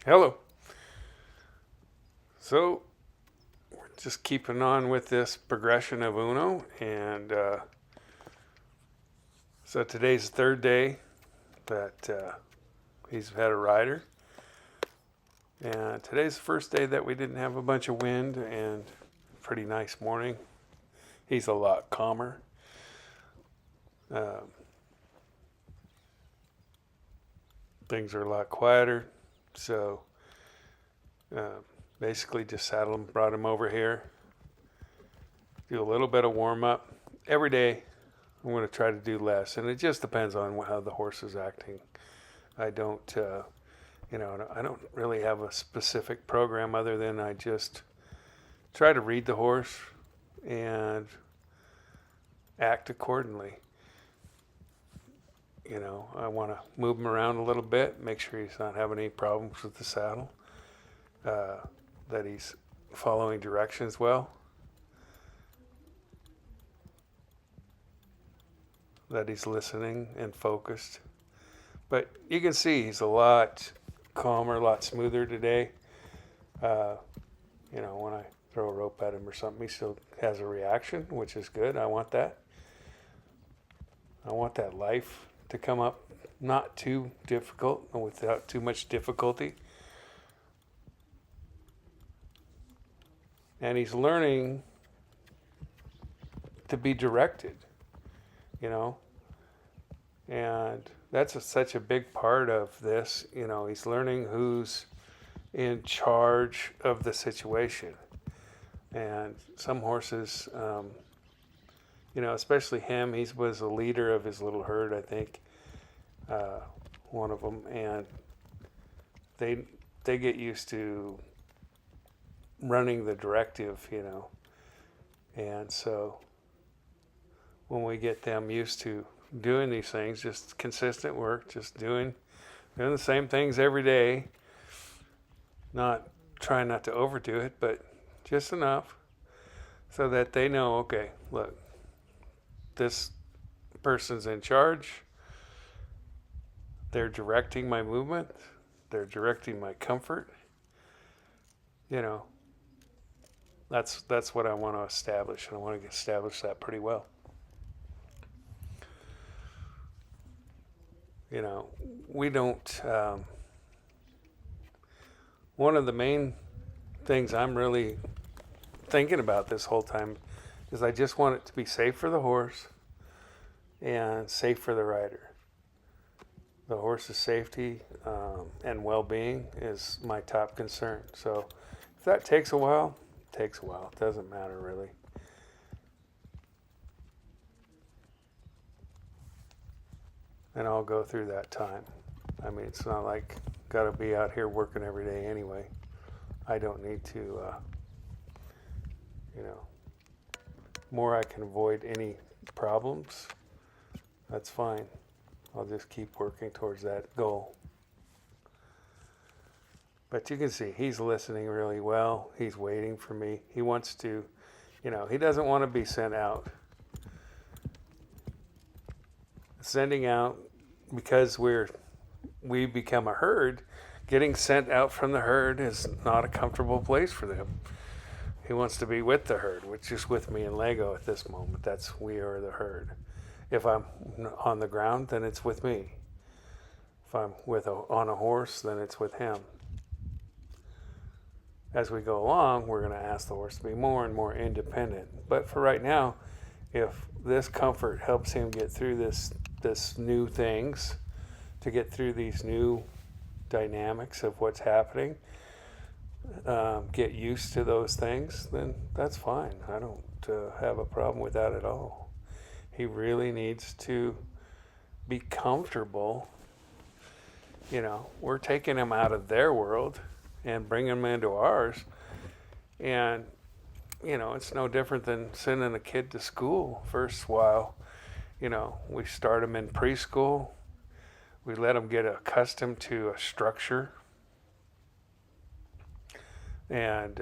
Hello. So we're just keeping on with this progression of Uno, and so today's the third day that he's had a rider, and today's the first day that we didn't have a bunch of wind and pretty nice morning. He's a lot calmer. Um, Things are a lot quieter, so uh, basically just saddled him, brought him over here, do a little bit of warm up every day. I'm going to try to do less, and it just depends on how the horse is acting. I don't, I don't really have a specific program other than I just try to read the horse and act accordingly. I want to move him around a little bit, make sure he's not having any problems with the saddle, that he's following directions well, that he's listening and focused. But you can see he's a lot calmer, a lot smoother today. Uh, when I throw a rope at him or something, he still has a reaction, which is good. I want that. I want that life to come up not too difficult and without too much difficulty. And he's learning to be directed, you know, and that's such a big part of this. He's learning who's in charge of the situation. And some horses, especially him, he was a leader of his little herd, I think, one of them, and they get used to running the directive, and so when we get them used to doing these things, just consistent work, just doing the same things every day, not trying not to overdo it, but just enough so that they know, okay, look, this person's in charge. They're directing my movement. They're directing my comfort. That's what I want to establish, and I want to establish that pretty well. We don't. One of the main things I'm really thinking about this whole time is I just want it to be safe for the horse and safe for the rider. The horse's safety and well-being is my top concern. So if that takes a while, it takes a while. It doesn't matter really. And I'll go through that time. I mean, it's not like got to be out here working every day anyway. I don't need to, more I can avoid any problems, that's fine. I'll just keep working towards that goal. But you can see he's listening really well. He's waiting for me. He wants to, he doesn't want to be sent out. Sending out, because we become a herd, getting sent out from the herd is not a comfortable place for them. He wants to be with the herd, which is with me and Lego at this moment. That's we are the herd. If I'm on the ground, then it's with me. If I'm on a horse, then it's with him. As we go along, we're going to ask the horse to be more and more independent. But for right now, if this comfort helps him get through this new things, to get through these new dynamics of what's happening, get used to those things, then that's fine. I don't have a problem with that at all. He really needs to be comfortable. We're taking him out of their world and bringing him into ours. And, it's no different than sending a kid to school first while. We start them in preschool. We let them get accustomed to a structure. And,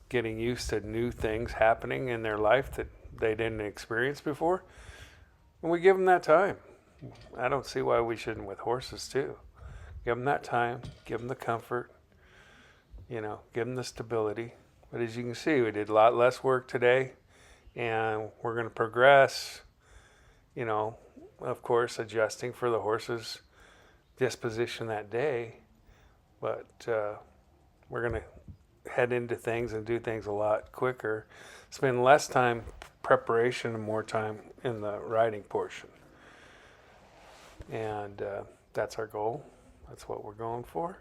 getting used to new things happening in their life that they didn't experience before. And we give them that time. I don't see why we shouldn't with horses too. Give them that time, give them the comfort, give them the stability. But as you can see, we did a lot less work today, and we're going to progress, you know, of course, adjusting for the horse's disposition that day. But we're going to head into things and do things a lot quicker, spend less time preparation and more time in the riding portion. And that's our goal. That's what we're going for.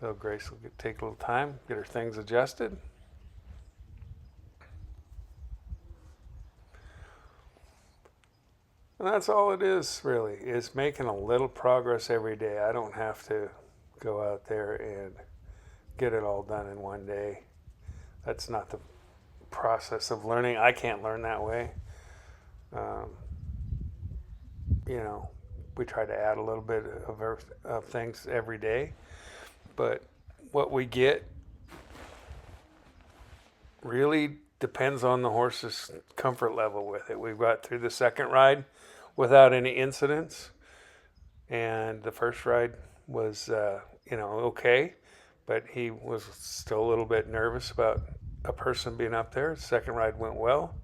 So Grace will take a little time, get her things adjusted. And that's all it is, really, is making a little progress every day. I don't have to go out there and get it all done in one day. That's not the process of learning. I can't learn that way. Um, we try to add a little bit of things every day, but what we get really depends on the horse's comfort level with it. We've got through the second ride without any incidents, and the first ride was okay, but he was still a little bit nervous about a person being up there. The second ride went well.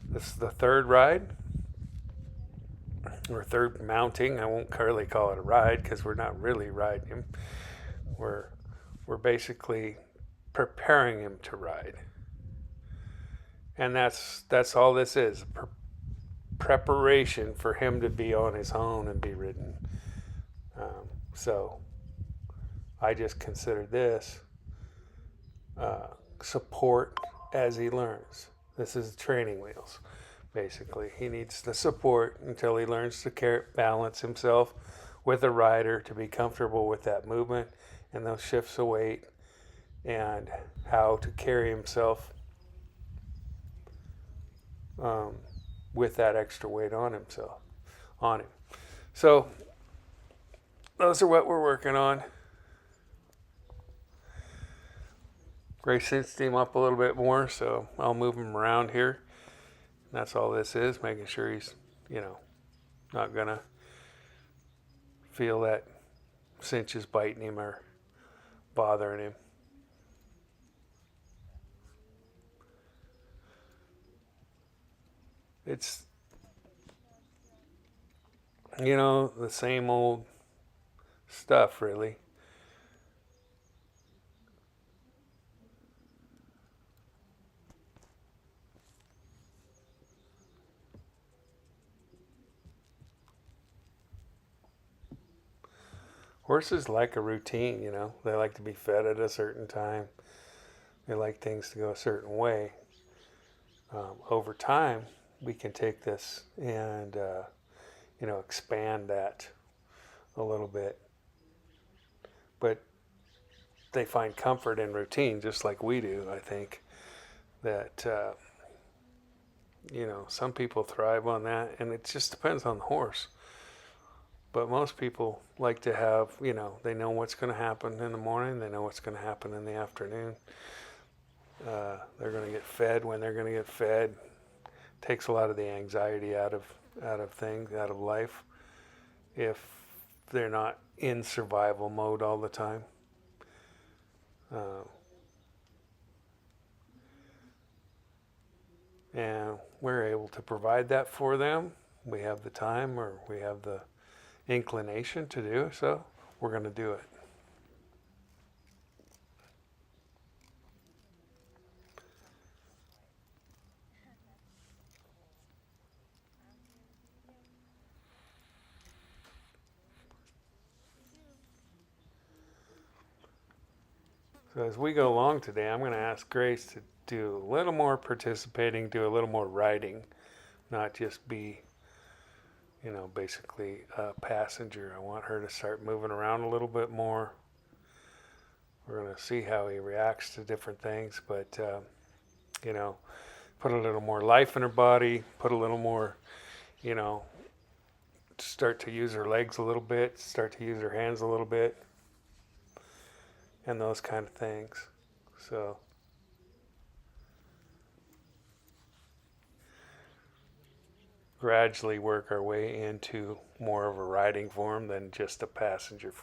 This is the third ride, or third mounting. I won't really call it a ride because we're not really riding him. We're basically preparing him to ride, and that's all this is. Preparation for him to be on his own and be ridden. So I just consider this support as he learns. This is training wheels, basically. He needs the support until he learns to balance himself with a rider, to be comfortable with that movement and those shifts of weight, and how to carry himself with that extra weight on him. So those are what we're working on. Grace sensed him up a little bit more, so I'll move him around here. That's all this is, making sure he's, not gonna feel that cinch is biting him or bothering him. It's, the same old stuff, really. Horses like a routine, They like to be fed at a certain time. They like things to go a certain way. Over time, we can take this and, expand that a little bit. But they find comfort in routine, just like we do, I think. That, some people thrive on that, and it just depends on the horse. But most people like to have, they know what's going to happen in the morning, they know what's going to happen in the afternoon. They're going to get fed when they're going to get fed. Takes a lot of the anxiety out of things, out of life, if they're not in survival mode all the time. And we're able to provide that for them. We have the time, or we have the inclination to do so. We're going to do it. So as we go along today, I'm going to ask Grace to do a little more participating, do a little more riding, not just be, basically a passenger. I want her to start moving around a little bit more. We're going to see how he reacts to different things, but, put a little more life in her body, put a little more, start to use her legs a little bit, start to use her hands a little bit, and those kind of things. So gradually work our way into more of a riding form than just a passenger.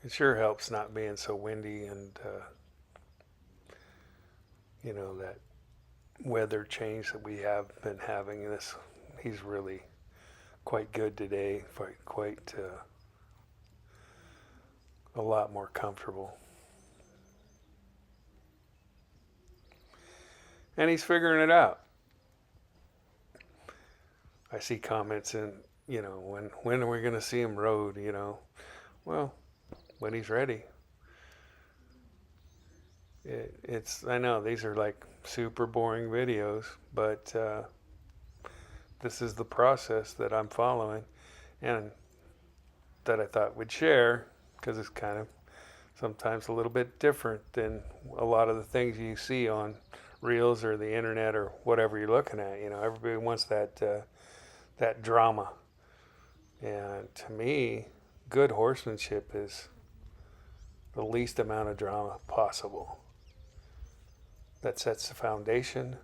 It sure helps not being so windy and, that weather change that we have been having. He's really quite good today, quite a lot more comfortable. And he's figuring it out. I see comments in, when are we going to see him rode, Well, when he's ready. I know these are like super boring videos, but this is the process that I'm following and that I thought we'd share because it's kind of sometimes a little bit different than a lot of the things you see on reels or the internet or whatever you're looking at. Everybody wants that drama. And to me, good horsemanship is the least amount of drama possible. That sets the foundation,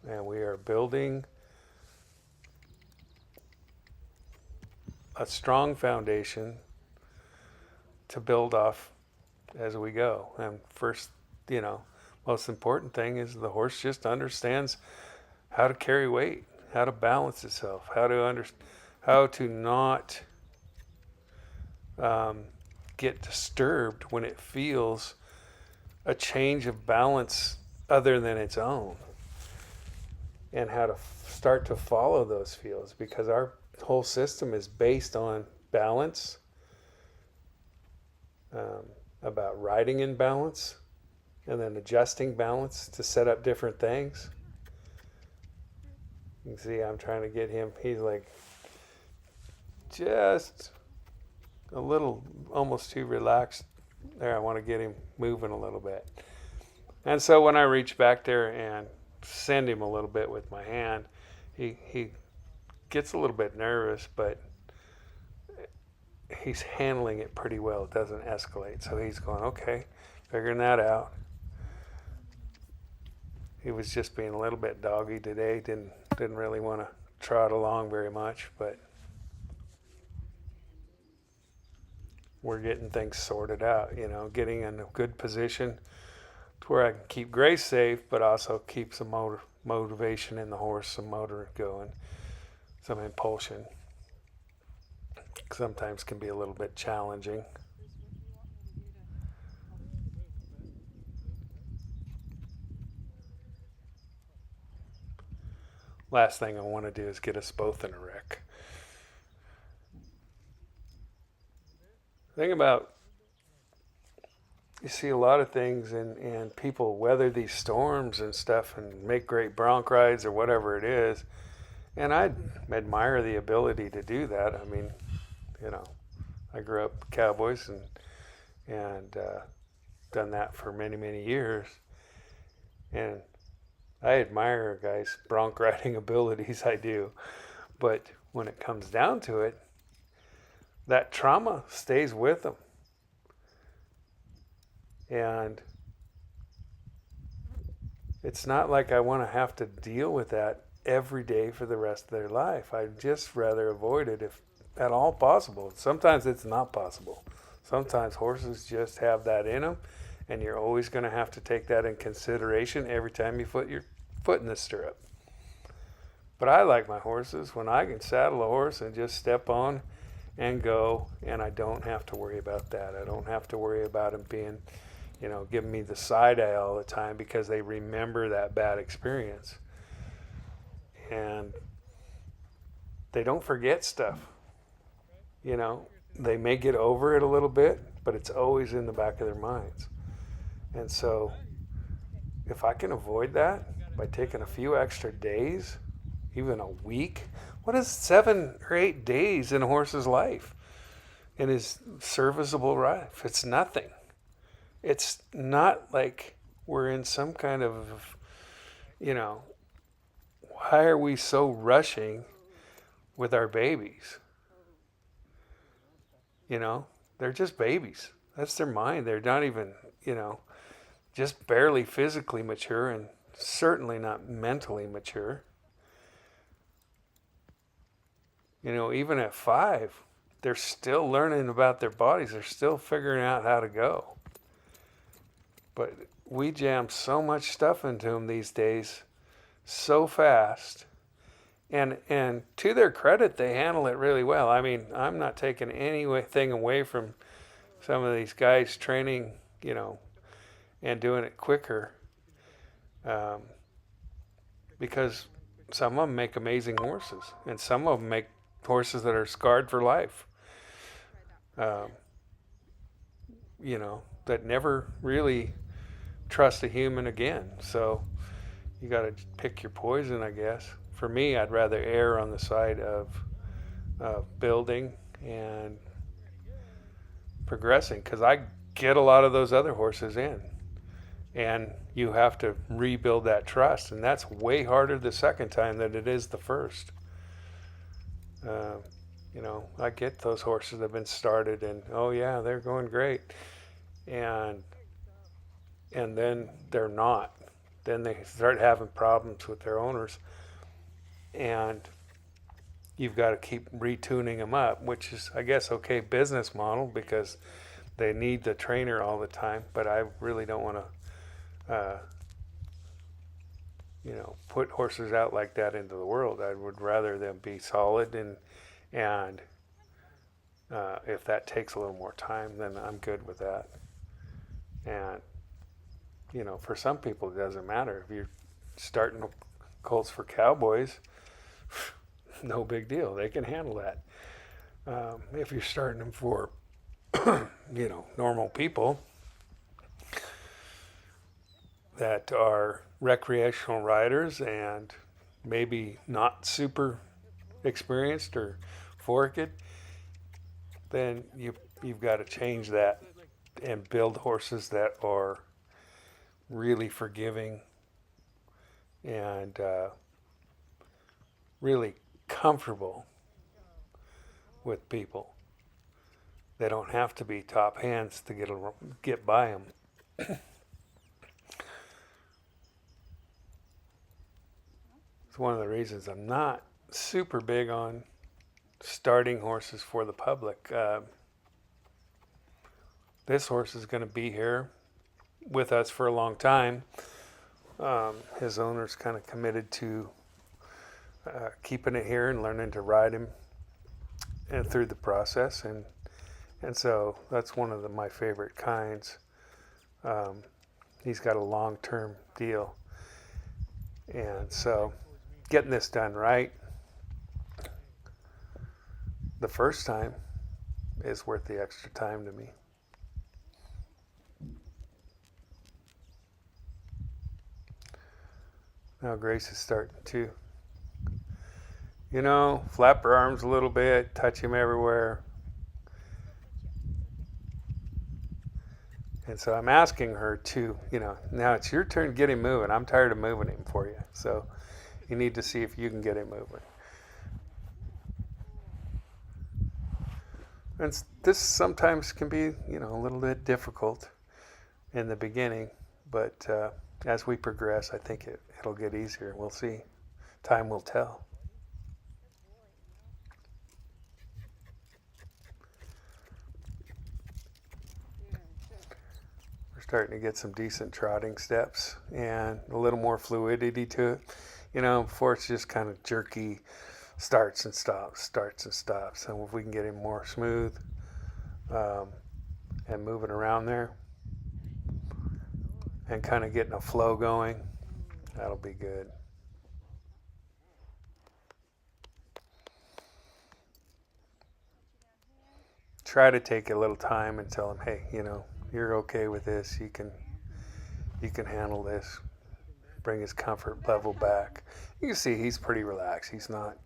and we are building a strong foundation to build off as we go. And first, most important thing is the horse just understands how to carry weight, how to balance itself, how to not get disturbed when it feels a change of balance other than its own, and how to start to follow those feels, because our whole system is based on balance, about riding in balance and then adjusting balance to set up different things. You can see I'm trying to get him, he's like just a little almost too relaxed there. I want to get him moving a little bit. And so when I reach back there and send him a little bit with my hand, he gets a little bit nervous, but he's handling it pretty well. It doesn't escalate. So he's going, okay, figuring that out. He was just being a little bit doggy today. Didn't really want to trot along very much, but we're getting things sorted out, getting in a good position to where I can keep Grace safe, but also keep some motivation in the horse, some motor going, some impulsion. Sometimes can be a little bit challenging. Last thing I want to do is get us both in a wreck. The thing about, you see a lot of things and people weather these storms and stuff and make great bronc rides or whatever it is. And I admire the ability to do that. I mean, I grew up cowboys and done that for many, many years. And I admire a guy's bronc riding abilities, I do. But when it comes down to it, that trauma stays with them. And it's not like I want to have to deal with that every day for the rest of their life. I'd just rather avoid it if at all possible. Sometimes it's not possible. Sometimes horses just have that in them, and you're always going to have to take that in consideration every time you put your foot in the stirrup. But I like my horses when I can saddle a horse and just step on and go, and I don't have to worry about that. I don't have to worry about them being, giving me the side eye all the time because they remember that bad experience. And they don't forget stuff. They may get over it a little bit, but it's always in the back of their minds. And so if I can avoid that by taking a few extra days, even a week, what is 7 or 8 days in a horse's life, in his serviceable life? It's nothing. It's not like we're in some kind of you know, why are we so rushing with our babies? You know, they're just babies. That's their mind. They're not even, you know, just barely physically mature and certainly not mentally mature. You know, even at 5, they're still learning about their bodies. They're still figuring out how to go. But we jam so much stuff into them these days so fast. And to their credit, they handle it really well. I mean, I'm not taking anything away from some of these guys training, you know, and doing it quicker, um, because some of them make amazing horses, and some of them make horses that are scarred for life. Um, you know, that never really trust a human again. So you got to pick your poison, I guess. For me, I'd rather err on the side of building and progressing, because I get a lot of those other horses in, and you have to rebuild that trust, and that's way harder the second time than it is the first. Uh, you know, I get those horses that have been started, and oh yeah, they're going great, and then they're not. Then they start having problems with their owners, and you've got to keep retuning them up, which is, I guess, okay business model, because they need the trainer all the time. But I really don't want to, you know, put horses out like that into the world. I would rather them be solid, and if that takes a little more time, then I'm good with that. And you know, for some people, it doesn't matter if you're starting colts for cowboys. No big deal. They can handle that. If you're starting them for, you know, normal people that are recreational riders and maybe not super experienced or forked, then you've got to change that and build horses that are really forgiving and really comfortable with people. They don't have to be top hands to get by them. It's one of the reasons I'm not super big on starting horses for the public. This horse is going to be here with us for a long time. His owner's kind of committed to keeping it here and learning to ride him and through the process, and so that's one of my favorite kinds. He's got a long-term deal, and so getting this done right the first time is worth the extra time to me. Now Grace is starting to, you know, flap her arms a little bit, touch him everywhere. And so I'm asking her to, you know, now it's your turn to get him moving. I'm tired of moving him for you. So you need to see if you can get him moving. And this sometimes can be, you know, a little bit difficult in the beginning, but as we progress, I think it'll get easier. We'll see. Time will tell. We're starting to get some decent trotting steps and a little more fluidity to it. You know, before it's just kind of jerky starts and stops. And if we can get him more smooth and moving around there and kind of getting a flow going, that'll be good. Try to take a little time and tell him, hey, you know, you're okay with this. You can handle this. Bring his comfort level back. You can see he's pretty relaxed. He's not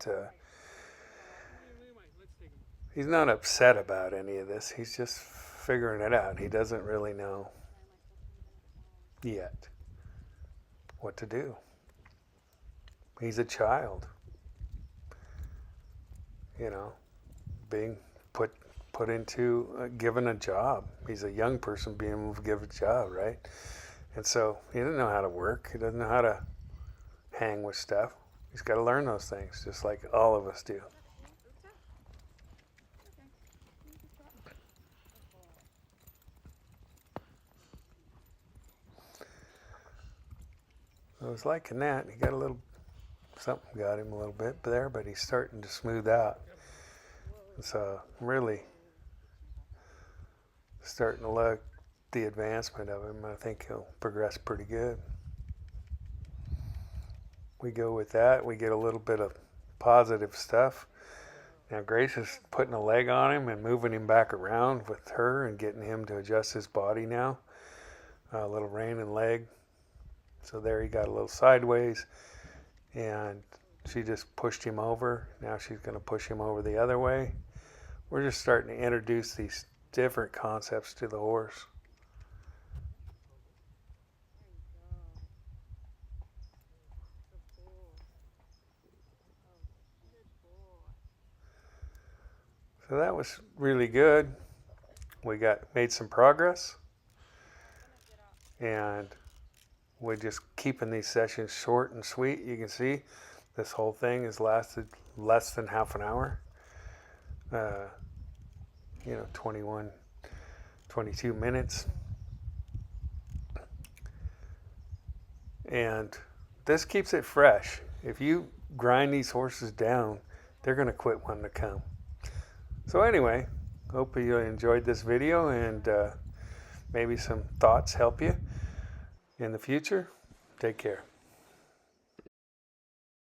upset about any of this. He's just figuring it out. He doesn't really know yet what to do. He's a child, you know, being put into given a job. He's a young person being able to give a job, right? And so he doesn't know how to work. He doesn't know how to hang with stuff. He's got to learn those things, just like all of us do. I was liking that. He got a little something, got him a little bit there, but he's starting to smooth out. So really starting to look the advancement of him. I think he'll progress pretty good. We go with that. We get a little bit of positive stuff. Now Grace is putting a leg on him and moving him back around with her and getting him to adjust his body now. A little rein and leg. So there he got a little sideways, and she just pushed him over. Now she's going to push him over the other way. We're just starting to introduce these different concepts to the horse. So that was really good. We made some progress, and we're just keeping these sessions short and sweet. You can see this whole thing has lasted less than half an hour. 21, 22 minutes. And this keeps it fresh. If you grind these horses down, they're going to quit wanting to come. So anyway, hope you enjoyed this video, and maybe some thoughts help you in the future. Take care.